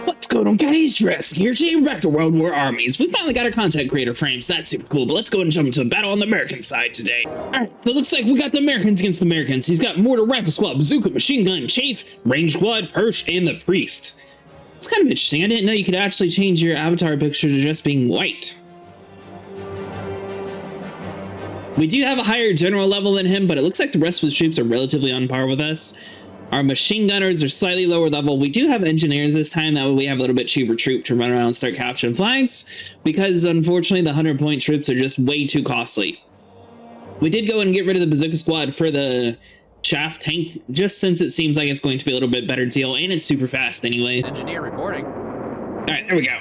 What's going on, guys? Jurassic here. Today we're back to World War Armies. We finally got our content creator frames. That's super cool. But let's go and jump into a battle on the American side today. Alright, so it looks like we got the Americans against the Americans. He's got mortar, rifle squad, bazooka, machine gun, chafe, range squad, perch, and the priest. It's kind of interesting. I didn't know you could actually change your avatar picture to just being white. We do have a higher general level than him, but it looks like the rest of the troops are relatively on par with us. Our machine gunners are slightly lower level. We do have engineers this time. That way we have a little bit cheaper troop to run around and start capturing flags, because unfortunately the 100-point troops are just way too costly. We did go and get rid of the bazooka squad for the chaff tank, just since it seems like it's going to be a little bit better deal, and it's super fast anyway. Engineer reporting. All right, there we go.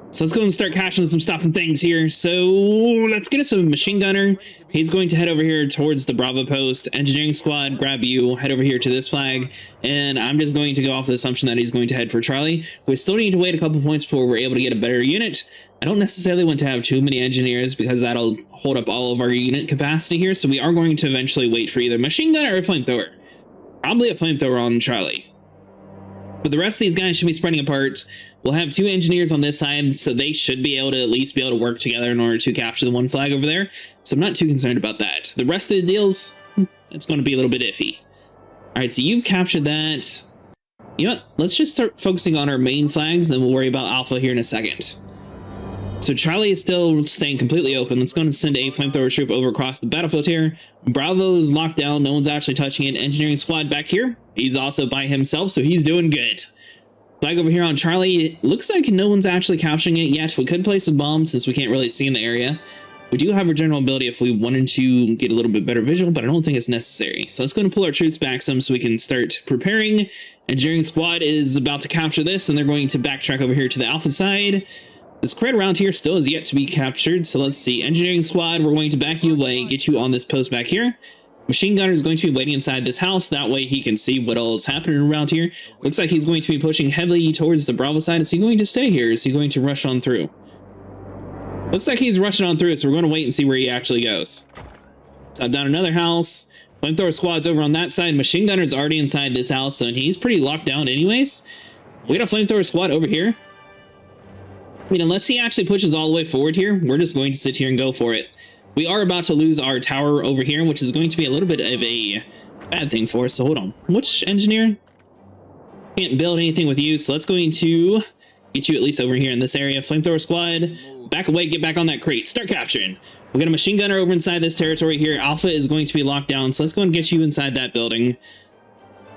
So let's go and start cashing some stuff and things here. So let's get us a machine gunner. He's going to head over here towards the Bravo post. Engineering squad, grab you, head over here to this flag. And I'm just going to go off the assumption that he's going to head for Charlie. We still need to wait a couple points before we're able to get a better unit. I don't necessarily want to have too many engineers because that'll hold up all of our unit capacity here. So we are going to eventually wait for either machine gun or a flamethrower. Probably a flamethrower on Charlie. But the rest of these guys should be spreading apart. We'll have two engineers on this side, so they should be able to at least be able to work together in order to capture the one flag over there. So I'm not too concerned about that. The rest of the deals, it's going to be a little bit iffy. All right, so you've captured that. You know what? Let's just start focusing on our main flags, then we'll worry about Alpha here in a second. So Charlie is still staying completely open. Let's go and send a flamethrower troop over across the battlefield here. Bravo is locked down. No one's actually touching it. Engineering squad back here. He's also by himself, so he's doing good. Flag over here on Charlie. It looks like no one's actually capturing it yet. We could place a bomb since we can't really see in the area. We do have our general ability if we wanted to get a little bit better visual, but I don't think it's necessary. So let's go and pull our troops back some so we can start preparing. Engineering squad is about to capture this, and they're going to backtrack over here to the Alpha side. This crate around here still is yet to be captured, so let's see. Engineering squad, we're going to back you away, get you on this post back here. Machine gunner is going to be waiting inside this house. That way he can see what all is happening around here. Looks like he's going to be pushing heavily towards the Bravo side. Is he going to stay here? Is he going to rush on through? Looks like he's rushing on through, so we're going to wait and see where he actually goes. So down another house. Flamethrower squad's over on that side. Machine gunner's already inside this house, and he's pretty locked down anyways. We got a flamethrower squad over here. I mean, unless he actually pushes all the way forward here, we're just going to sit here and go for it. We are about to lose our tower over here, which is going to be a little bit of a bad thing for us. So hold on. Which engineer? Can't build anything with you, so let's go to get you at least over here in this area. Flamethrower squad, back away, get back on that crate. Start capturing. We got a machine gunner over inside this territory here. Alpha is going to be locked down, so let's go and get you inside that building.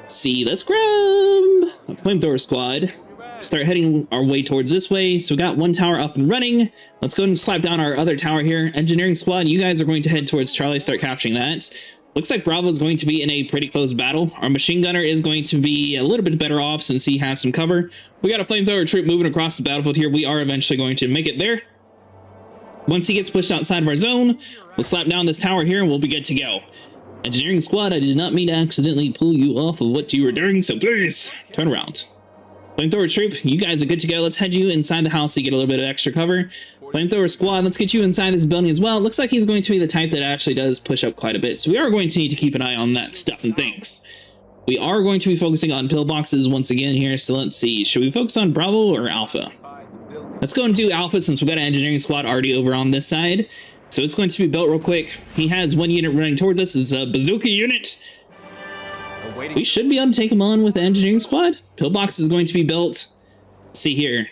Let's see, let's grab a flamethrower squad. Start heading our way towards this way. So we got one tower up and running. Let's go and slap down our other tower here. Engineering squad, you guys are going to head towards Charlie, start capturing that. Looks like Bravo is going to be in a pretty close battle. Our machine gunner is going to be a little bit better off since he has some cover. We got a flamethrower troop moving across the battlefield here. We are eventually going to make it there. Once he gets pushed outside of our zone, we'll slap down this tower here and we'll be good to go. Engineering squad, I did not mean to accidentally pull you off of what you were doing, so please turn around. Flamethrower troop, you guys are good to go. Let's head you inside the house so you get a little bit of extra cover. Flamethrower squad, let's get you inside this building as well. Looks like he's going to be the type that actually does push up quite a bit. So we are going to need to keep an eye on that stuff and things. We are going to be focusing on pillboxes once again here. So let's see. Should we focus on Bravo or Alpha? Let's go and do Alpha since we've got an engineering squad already over on this side. So it's going to be built real quick. He has one unit running towards us. It's a bazooka unit. We should be able to take him on with the engineering squad. Pillbox is going to be built. Let's see here.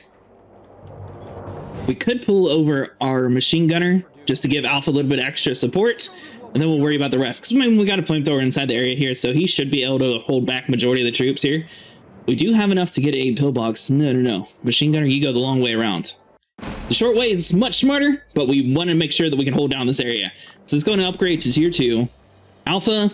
We could pull over our machine gunner just to give Alpha a little bit extra support, and then we'll worry about the rest. Because I mean, we got a flamethrower inside the area here, so he should be able to hold back majority of the troops here. We do have enough to get a pillbox. No. Machine gunner, you go the long way around. The short way is much smarter, but we want to make sure that we can hold down this area. So let's go and upgrade to tier 2. Alpha.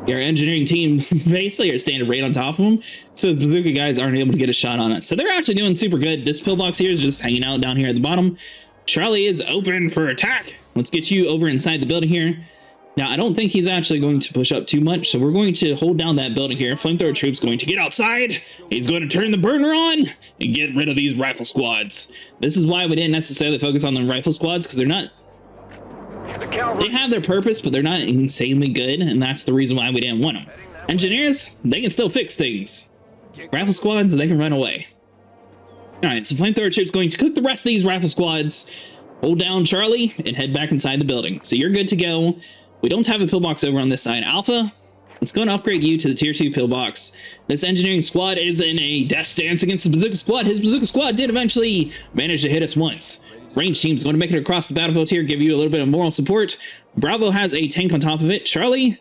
Our engineering team basically are standing right on top of them, so the bazooka guys aren't able to get a shot on it. So they're actually doing super good. This pillbox here is just hanging out down here at the bottom. Charlie is open for attack. Let's get you over inside the building here. Now, I don't think he's actually going to push up too much, so we're going to hold down that building here. Flamethrower troop's going to get outside. He's going to turn the burner on and get rid of these rifle squads. This is why we didn't necessarily focus on the rifle squads, because they're not... They have their purpose, but they're not insanely good, and that's the reason why we didn't want them. Engineers, they can still fix things. Rifle squads, they can run away. All right, so flamethrower troops going to cook the rest of these rifle squads. Hold down Charlie and head back inside the building. So you're good to go. We don't have a pillbox over on this side. Alpha, let's go and upgrade you to the tier 2 pillbox. This engineering squad is in a death stance against the bazooka squad. His bazooka squad did eventually manage to hit us once. Range team's going to make it across the battlefield here, give you a little bit of moral support. Bravo has a tank on top of it. Charlie,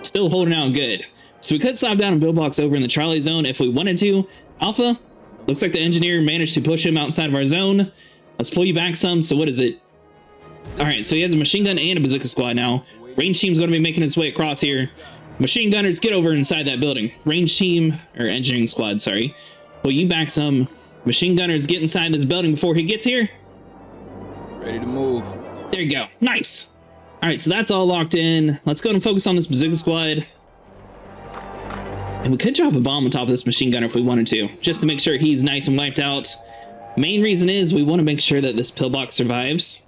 still holding out good. So we could stop down a pillbox over in the Charlie zone if we wanted to. Alpha, looks like the engineer managed to push him outside of our zone. Let's pull you back some. So what is it? All right, so he has a machine gun and a bazooka squad now. Range team's going to be making its way across here. Machine gunners, get over inside that building. Range team, or engineering squad, sorry. Pull you back some. Machine gunners, get inside this building before he gets here. Ready to move. There you go. Nice. All right, so that's all locked in. Let's go and focus on this bazooka squad. And we could drop a bomb on top of this machine gunner if we wanted to, just to make sure he's nice and wiped out. Main reason is we want to make sure that this pillbox survives.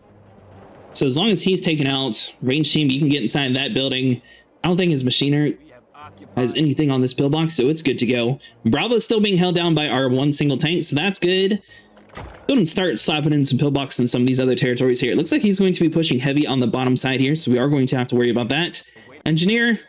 So as long as he's taken out, range team, you can get inside that building. I don't think his machiner has anything on this pillbox, so it's good to go. Bravo's still being held down by our one single tank, so that's good. Go and start slapping in some pillboxes in some of these other territories here. It looks like he's going to be pushing heavy on the bottom side here, so we are going to have to worry about that. Engineer,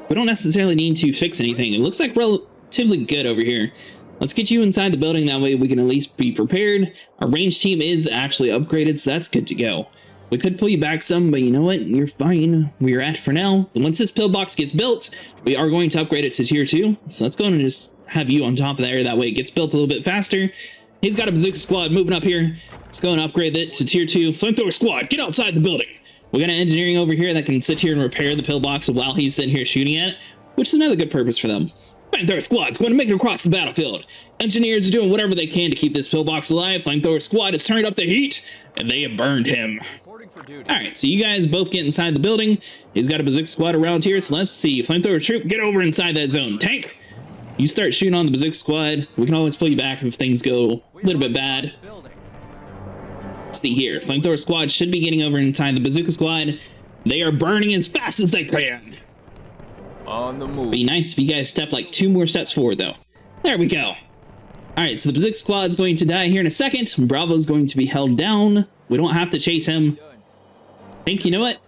we don't necessarily need to fix anything. It looks like relatively good over here. Let's get you inside the building, that way we can at least be prepared. Our range team is actually upgraded, so that's good to go. We could pull you back some, but you know what? You're fine where you're at for now. And once this pillbox gets built, we are going to upgrade it to tier 2. So let's go and just have you on top of there. That way it gets built a little bit faster. He's got a bazooka squad moving up here. Let's go and upgrade it to tier 2. Flamethrower squad, get outside the building. We got an engineering over here that can sit here and repair the pillbox while he's sitting here shooting at it, which is another good purpose for them. Flamethrower squad's going to make it across the battlefield. Engineers are doing whatever they can to keep this pillbox alive. Flamethrower squad has turned up the heat, and they have burned him. Alright, so you guys both get inside the building. He's got a bazooka squad around here, so let's see. Flamethrower troop, get over inside that zone. Tank, you start shooting on the bazooka squad. We can always pull you back if things go a little bit bad. Let's see here. Flamethrower squad should be getting over inside the bazooka squad. They are burning as fast as they can. On the move. Be nice if you guys step like 2 more steps forward, though. There we go. Alright, so the bazooka squad's going to die here in a second. Bravo's going to be held down. We don't have to chase him. I think, you know what?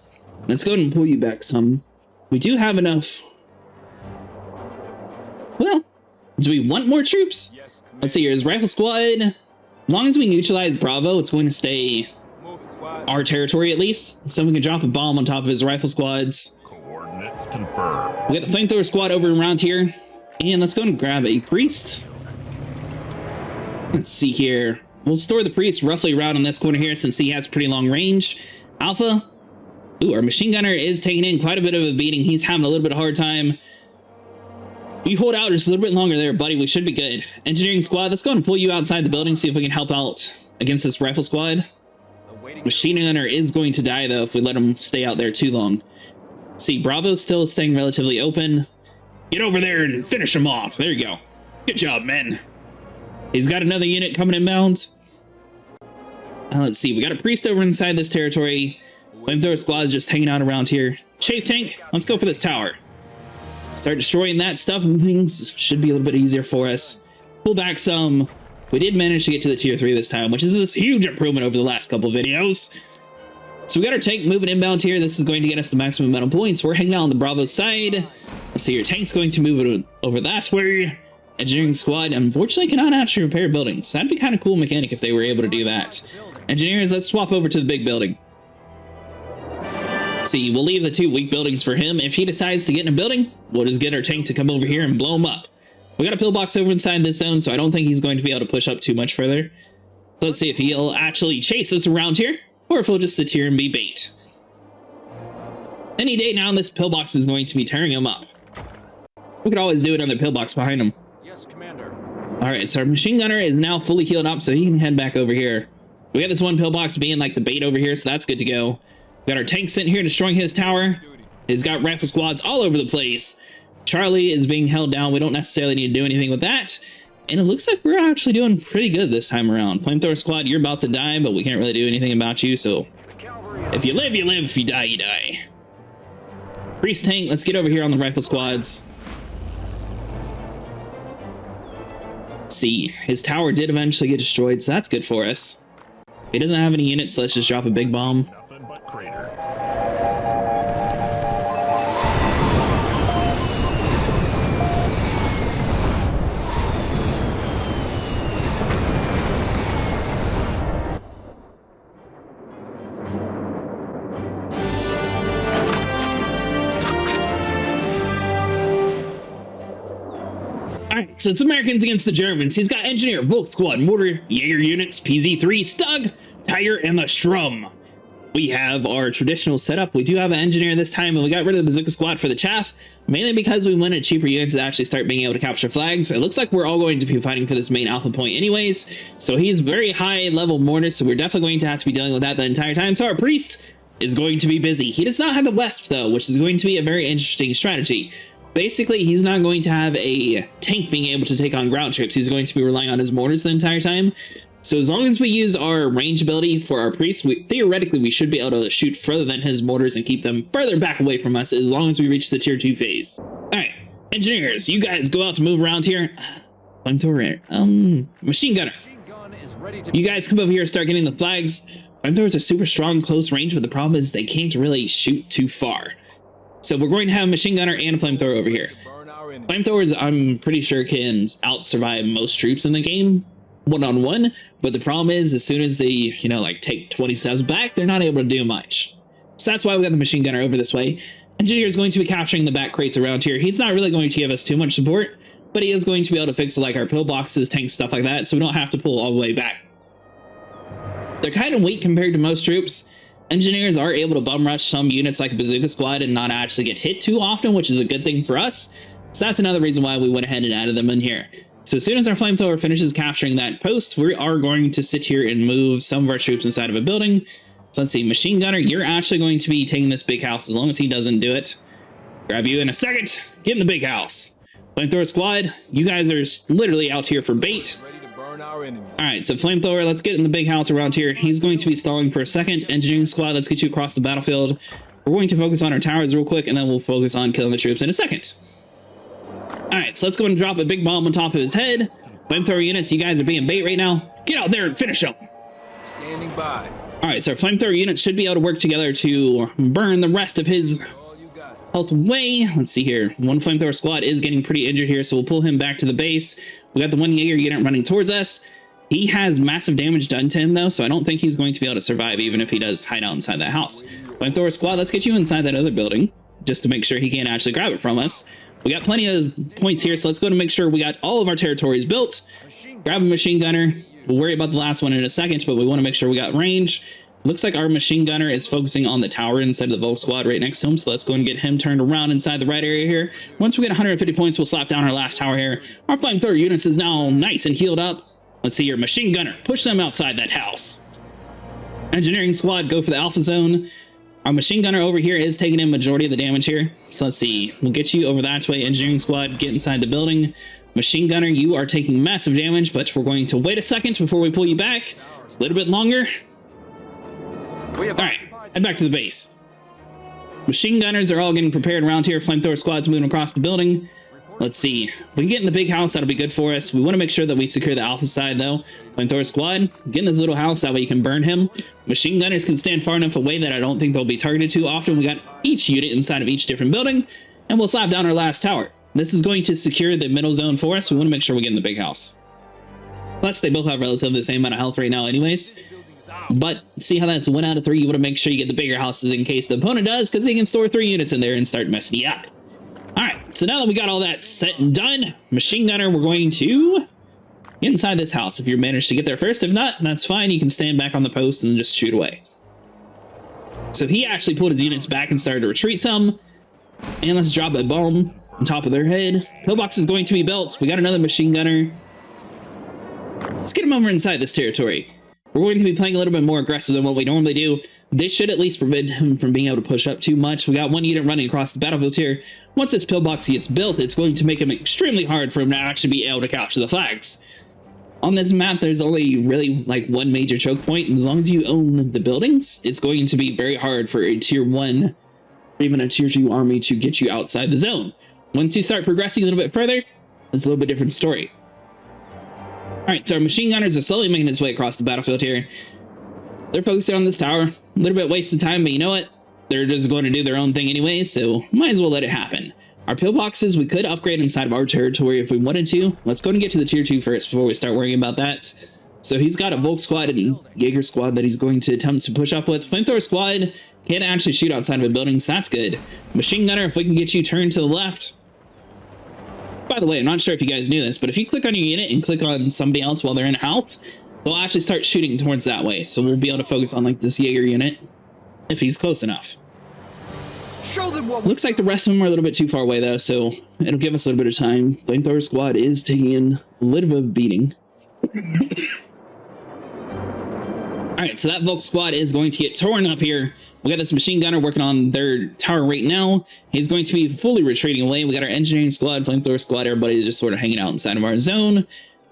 Let's go ahead and pull you back some. We do have enough. Well, do we want more troops? Let's see here. His rifle squad. As long as we neutralize Bravo, it's going to stay our territory at least. So we can drop a bomb on top of his rifle squads. Coordinates confirmed. We got the flamethrower squad over around here. And let's go and grab a priest. Let's see here. We'll store the priest roughly around in this corner here since he has pretty long range. Alpha. Ooh, our machine gunner is taking in quite a bit of a beating. He's having a little bit of a hard time. You hold out just a little bit longer there, buddy. We should be good. Engineering squad, let's go and pull you outside the building, see if we can help out against this rifle squad. Machine gunner is going to die, though, if we let him stay out there too long. See, Bravo's still staying relatively open. Get over there and finish him off. There you go. Good job, men. He's got another unit coming inbound. Let's see. We got a priest over inside this territory. Flamethrower squad is just hanging out around here. Chafe tank, let's go for this tower. Start destroying that stuff and things should be a little bit easier for us. Pull back some. We did manage to get to the tier 3 this time, which is this huge improvement over the last couple videos. So we got our tank moving inbound here. This is going to get us the maximum amount of points. We're hanging out on the Bravo side. Let's see, your tank's going to move it over that way. Engineering squad unfortunately cannot actually repair buildings. That'd be kind of cool mechanic if they were able to do that. Engineers, let's swap over to the big building. Let's see, we'll leave the 2 weak buildings for him. If he decides to get in a building, we'll just get our tank to come over here and blow him up. We got a pillbox over inside this zone, so I don't think he's going to be able to push up too much further. Let's see if he'll actually chase us around here, or if he'll just sit here and be bait. Any day now, this pillbox is going to be tearing him up. We could always do another pillbox behind him. Yes, Commander. Alright, so our machine gunner is now fully healed up, so he can head back over here. We got this one pillbox being like the bait over here, so that's good to go. We got our tank sitting here destroying his tower. He's got rifle squads all over the place. Charlie is being held down. We don't necessarily need to do anything with that. And it looks like we're actually doing pretty good this time around. Flamethrower squad, you're about to die, but we can't really do anything about you, so if you live, you live. If you die, you die. Priest tank, let's get over here on the rifle squads. see. His tower did eventually get destroyed, so that's good for us. He doesn't have any units, so let's just drop a big bomb. Nothing but craters. Alright, so it's Americans against the Germans. He's got Engineer, Volk Squad, Mortar, Jaeger units, PZ3, Stug, Tiger, and the Strum. We have our traditional setup. We do have an Engineer this time, and we got rid of the Bazooka Squad for the Chaff, mainly because we wanted cheaper units to actually start being able to capture flags. It looks like we're all going to be fighting for this main alpha point anyways, so he's very high level mortar, so we're definitely going to have to be dealing with that the entire time. So our Priest is going to be busy. He does not have the Wesp though, which is going to be a very interesting strategy. Basically, he's not going to have a tank being able to take on ground troops. He's going to be relying on his mortars the entire time. So as long as we use our range ability for our Priest, theoretically we should be able to shoot further than his mortars and keep them further back away from us as long as we reach the tier 2 phase. Alright, Engineers, you guys go out to move around here. Flamethrower, Machine Gunner. You guys come over here and start getting the flags. Flamethrowers are super strong close range, but the problem is they can't really shoot too far. So we're going to have a Machine Gunner and a Flamethrower over here. Flamethrowers, I'm pretty sure, can out-survive most troops in the game one-on-one, but the problem is as soon as they, you know, like take 20 steps back, they're not able to do much. So that's why we got the Machine Gunner over this way. Engineer is going to be capturing the back crates around here. He's not really going to give us too much support, but he is going to be able to fix like our pillboxes, tanks, stuff like that, so we don't have to pull all the way back. They're kind of weak compared to most troops. Engineers are able to bum rush some units like Bazooka Squad and not actually get hit too often, which is a good thing for us. So that's another reason why we went ahead and added them in here. So as soon as our Flamethrower finishes capturing that post, we are going to sit here and move some of our troops inside of a building. So let's see, Machine Gunner, you're actually going to be taking this big house as long as he doesn't do it. Grab you in a second. Get in the big house. Flamethrower Squad, you guys are literally out here for bait. Alright, so Flamethrower, let's get in the big house around here. He's going to be stalling for a second. Engineering Squad, let's get you across the battlefield. We're going to focus on our towers real quick, and then we'll focus on killing the troops in a second. Alright, so let's go and drop a big bomb on top of his head. Flamethrower units, you guys are being bait right now. Get out there and finish him. Standing by. Alright, so our Flamethrower units should be able to work together to burn the rest of his health away. Let's see here. One Flamethrower Squad is getting pretty injured here, so we'll pull him back to the base. We got the one Jaeger unit running towards us. He has massive damage done to him, though, so I don't think he's going to be able to survive, even if he does hide out inside that house. Flamethrower Squad, let's get you inside that other building, just to make sure he can't actually grab it from us. We got plenty of points here, so let's go to make sure we got all of our territories built. Grab a Machine Gunner. We'll worry about the last one in a second, but we want to make sure we got range. Looks like our Machine Gunner is focusing on the tower instead of the Volk Squad right next to him, so let's go and get him turned around inside the right area here. Once we get 150 points, we'll slap down our last tower here. Our Flamethrower units is now nice and healed up. Let's see your Machine Gunner. Push them outside that house. Engineering Squad, go for the Alpha Zone. Our Machine Gunner over here is taking in majority of the damage here. So let's see. We'll get you over that way. Engineering Squad, get inside the building. Machine Gunner, you are taking massive damage, but we're going to wait a second before we pull you back. A little bit longer. Alright, head back to the base. Machine Gunners are all getting prepared around here. Flamethrower Squad's moving across the building. Let's see. If we can get in the big house, that'll be good for us. We want to make sure that we secure the Alpha side, though. Flamethrower Squad, get in this little house. That way you can burn him. Machine Gunners can stand far enough away that I don't think they'll be targeted too often. We got each unit inside of each different building, and we'll slap down our last tower. This is going to secure the middle zone for us. We want to make sure we get in the big house. Plus, they both have relatively the same amount of health right now anyways. But see how that's 1 out of 3? You want to make sure you get the bigger houses in case the opponent does, because he can store 3 units in there and start messing you up. Alright, so now that we got all that set and done, Machine Gunner, we're going to get inside this house if you manage to get there first. If not, that's fine. You can stand back on the post and just shoot away. So he actually pulled his units back and started to retreat some. And let's drop a bomb on top of their head. Pillbox is going to be built. We got another Machine Gunner. Let's get him over inside this territory. We're going to be playing a little bit more aggressive than what we normally do. This should at least prevent him from being able to push up too much. We got one unit running across the battlefield here. Once this pillbox gets built, it's going to make him extremely hard for him to actually be able to capture the flags. On this map, there's only really like one major choke point, and as long as you own the buildings, it's going to be very hard for a tier 1 or even a tier 2 army to get you outside the zone. Once you start progressing a little bit further, it's a little bit different story. All right, so our machine gunners are slowly making its way across the battlefield here. They're focusing on this tower. A little bit wasted time, but you know what? They're just going to do their own thing anyway, so might as well let it happen. Our pillboxes we could upgrade inside of our territory if we wanted to. Let's go and get to the tier 2 first before we start worrying about that. So he's got a Volk squad and a Jaeger squad that he's going to attempt to push up with. Flamethrower squad can't actually shoot outside of a building, so that's good. Machine gunner, if we can get you turned to the left. By the way, I'm not sure if you guys knew this, but if you click on your unit and click on somebody else while they're in a house, they'll actually start shooting towards that way. So we'll be able to focus on like this Jaeger unit if he's close enough. Show them what Looks like the rest of them are a little bit too far away though, so it'll give us a little bit of time. Flamethrower squad is taking a little bit of a beating. Alright, so that Volk squad is going to get torn up here. We got this machine gunner working on their tower right now. He's going to be fully retreating away. We got our engineering squad, flamethrower squad, everybody just sort of hanging out inside of our zone.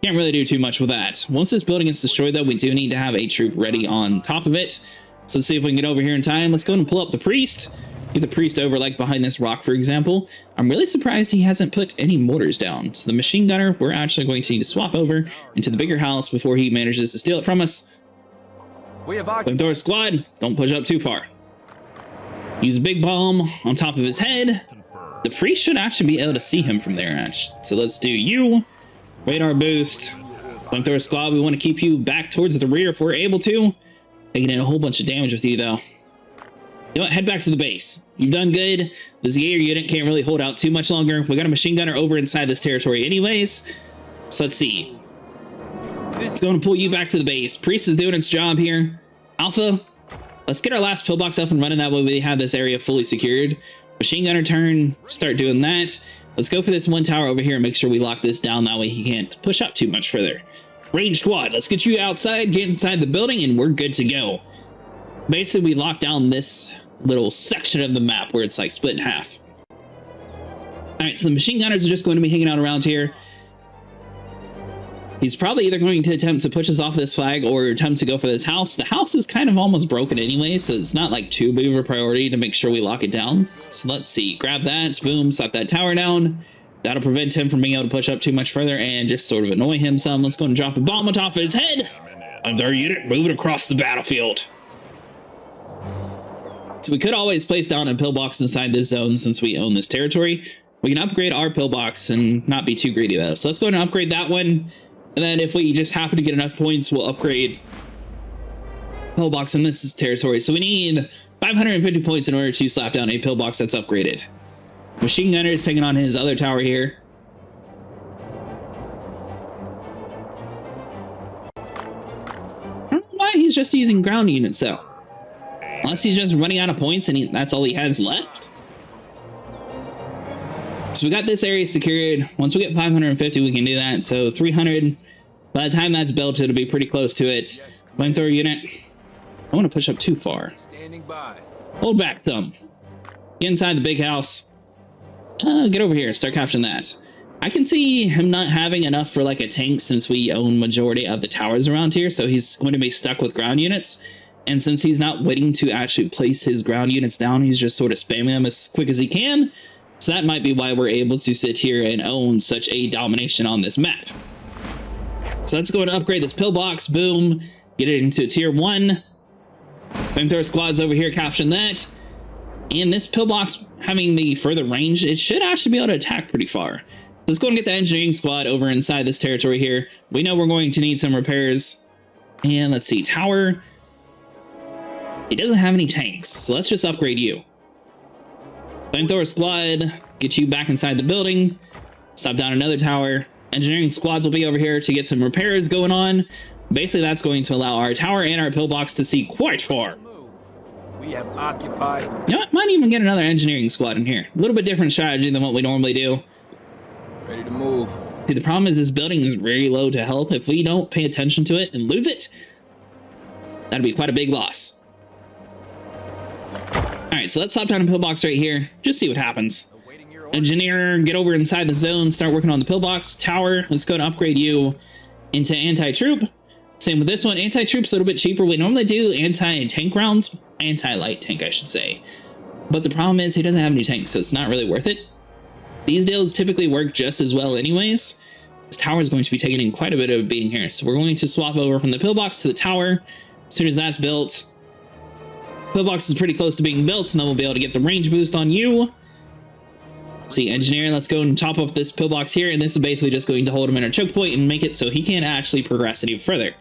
Can't really do too much with that. Once this building is destroyed though, we do need to have a troop ready on top of it. So let's see if we can get over here in time. Let's go and pull up the priest. Get the priest over like behind this rock, for example. I'm really surprised he hasn't put any mortars down. So the machine gunner, we're actually going to need to swap over into the bigger house before he manages to steal it from us. we have Flamethrower squad, don't push up too far. Use a big bomb on top of his head. The priest should actually be able to see him from there, actually. So let's do you. Radar boost. Flamethrower squad, we want to keep you back towards the rear if we're able to. Taking in a whole bunch of damage with you, though. You know what? Head back to the base. You've done good. This Jaeger unit can't really hold out too much longer. We got a machine gunner over inside this territory anyways. So let's see. It's going to pull you back to the base. Priest is doing its job here. Alpha, let's get our last pillbox up and running. That way we have this area fully secured. Machine gunner turn. Start doing that. Let's go for this one tower over here and make sure we lock this down. That way he can't push up too much further. Range squad, let's get you outside, get inside the building, and we're good to go. Basically, we lock down this little section of the map where it's like split in half. Alright, so the machine gunners are just going to be hanging out around here. He's probably either going to attempt to push us off this flag or attempt to go for this house. The house is kind of almost broken anyway, so it's not like too big of a priority to make sure we lock it down. So let's see. Grab that. Boom. Slap that tower down. That'll prevent him from being able to push up too much further and just sort of annoy him some. Let's go and drop a bomb on top of his head. And their unit moving across the battlefield. So we could always place down a pillbox inside this zone since we own this territory. We can upgrade our pillbox and not be too greedy though. So let's go ahead and upgrade that one. And then if we just happen to get enough points, we'll upgrade pillbox in this territory. So we need 550 points in order to slap down a pillbox that's upgraded. Machine gunner is taking on his other tower here. I don't know why he's just using ground units though. Unless he's just running out of points and that's all he has left. So we got this area secured. Once we get 550, we can do that. So 300. By the time that's built, it'll be pretty close to it. Flamethrower unit. I want to push up too far. standing by. Hold back, thumb. Get inside the big house. Get over here. Start capturing that. I can see him not having enough for like a tank since we own majority of the towers around here. So he's going to be stuck with ground units. And since he's not waiting to actually place his ground units down, he's just sort of spamming them as quick as he can. So that might be why we're able to sit here and own such a domination on this map. So let's go and upgrade this pillbox. Boom. Get it into tier 1. Flamethrower squad's over here capturing that. And this pillbox having the further range, it should actually be able to attack pretty far. Let's go and get the engineering squad over inside this territory here. We know we're going to need some repairs. And let's see, tower. He doesn't have any tanks, so let's just upgrade you. Flamethrower squad, get you back inside the building. Stop down another tower. Engineering squads will be over here to get some repairs going on. Basically, that's going to allow our tower and our pillbox to see quite far. We have occupied. You know what? Might even get another engineering squad in here. A little bit different strategy than what we normally do. Ready to move. See, the problem is this building is very low to health. If we don't pay attention to it and lose it, that'd be quite a big loss. Alright, so let's stop down a pillbox right here. Just see what happens. Engineer, get over inside the zone. Start working on the pillbox. Tower, let's go and upgrade you into anti-troop. Same with this one. Anti-troop's a little bit cheaper. We normally do anti-tank rounds. Anti-light tank, I should say. But the problem is he doesn't have any tanks, so it's not really worth it. These deals typically work just as well anyways. This tower is going to be taking in quite a bit of a beating here. So we're going to swap over from the pillbox to the tower. As soon as that's built, pillbox is pretty close to being built, and then we'll be able to get the range boost on you. See, engineer, let's go and top up this pillbox here, and this is basically just going to hold him in a choke point and make it so he can't actually progress any further.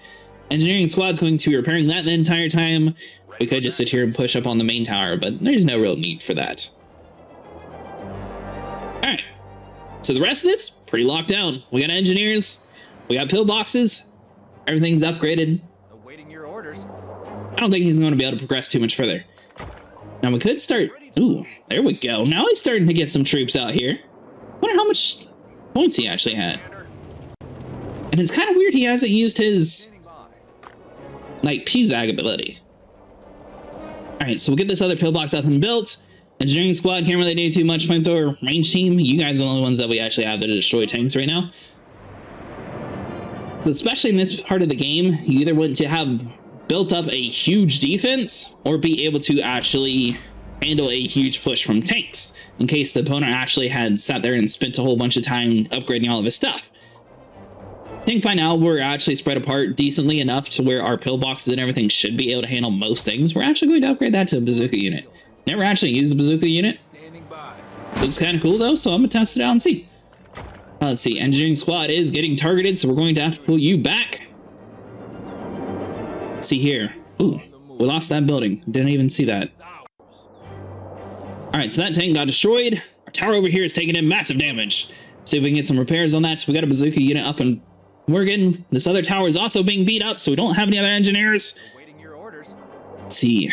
Engineering squad's going to be repairing that the entire time. We could just sit here and push up on the main tower, but there's no real need for that. Alright, so the rest of this, pretty locked down. We got engineers, we got pillboxes, everything's upgraded. Awaiting your orders. I don't think he's going to be able to progress too much further. Now we could start... Ooh, there we go. Now he's starting to get some troops out here. Wonder how much points he actually had. And it's kind of weird he hasn't used his, like, PZAG ability. Alright, so we'll get this other pillbox up and built. Engineering squad can't really do too much. Flamethrower range team, you guys are the only ones that we actually have to destroy tanks right now. But especially in this part of the game, you either want to have built up a huge defense or be able to actually handle a huge push from tanks in case the opponent actually had sat there and spent a whole bunch of time upgrading all of his stuff. I think by now we're actually spread apart decently enough to where our pillboxes and everything should be able to handle most things. We're actually going to upgrade that to a bazooka unit. Never actually used the bazooka unit. Standing by. Looks kind of cool though, so I'm gonna test it out and see. Let's see, engineering squad is getting targeted, so we're going to have to pull you back. Let's see here. Ooh, we lost that building. Didn't even see that. Alright, so that tank got destroyed. Our tower over here is taking in massive damage. See if we can get some repairs on that. So we got a bazooka unit up and working. This other tower is also being beat up, so we don't have any other engineers. Awaiting your orders. Let's see.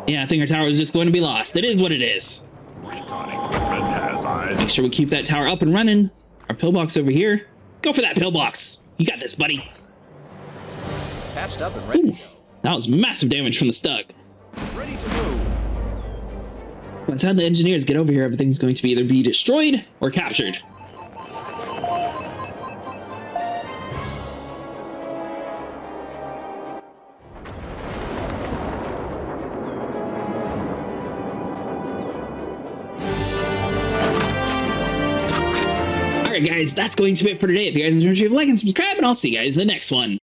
Yeah, I think our tower is just going to be lost. It is what it is. Recon equipment has eyes. Make sure we keep that tower up and running. Our pillbox over here. Go for that pillbox. You got this, buddy. Patched up and ready to go. That was massive damage from the Stug. Ready to move. By the time the engineers get over here, everything's going to be either be destroyed or captured. Alright guys, that's going to be it for today. If you guys enjoyed, like and subscribe, and I'll see you guys in the next one.